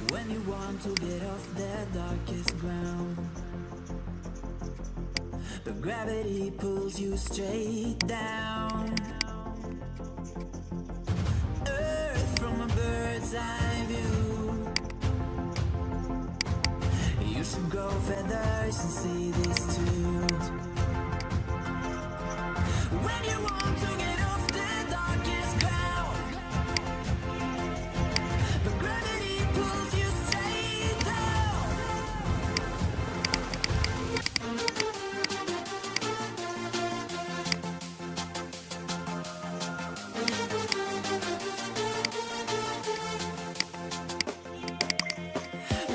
When you want to get off the darkest ground, but gravity pulls you straight down. Earth from a bird's eye view. You should grow feathers and see this too. When you want to get off the darkest ground, but gravity pulls you straight down.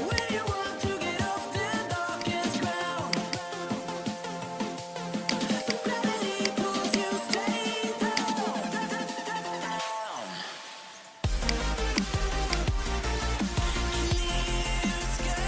When you want to get off the darkest ground, but gravity pulls you straight down. Clear sky.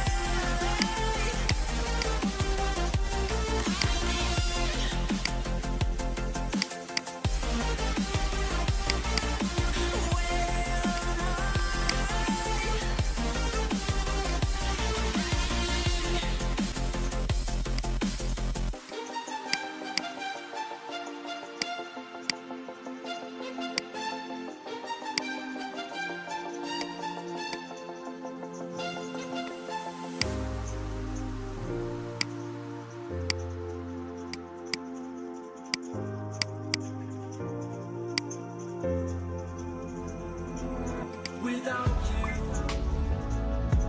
Without you,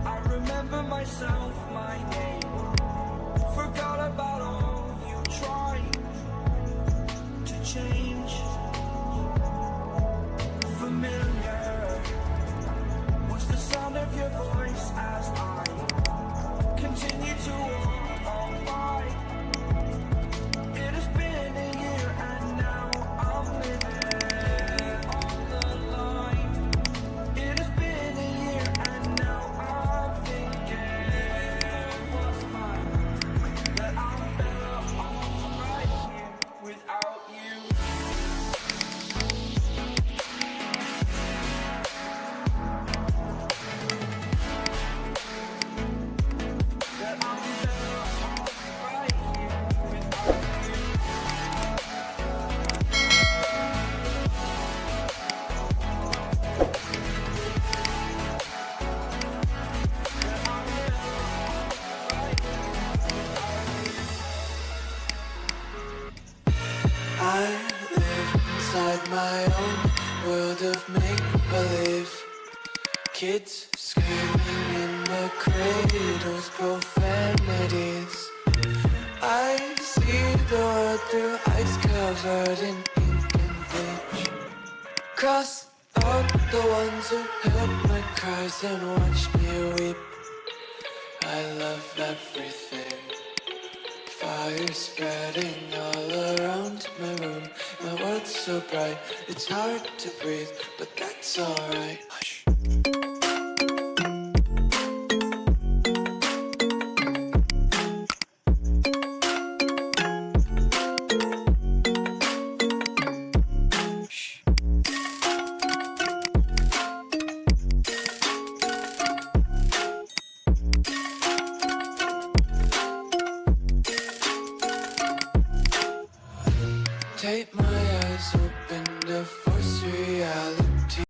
I remember myself, my name. Forgot about all you tried to change. Familiar was the sound of your voice as I continue to walk on by. It has been a year and now I'm living on the line. It has been a year and now I'm thinking inside my own world of make-believe. Kids screaming in the cradles, profanities. I see the world through ice covered in ink and bleach. Cross out the ones who heard my cries and watched me weep. I love everything. Fire spreading all around my room. My world's so bright, it's hard to breathe, but that's alright. Hush. Take my eyes open to force reality.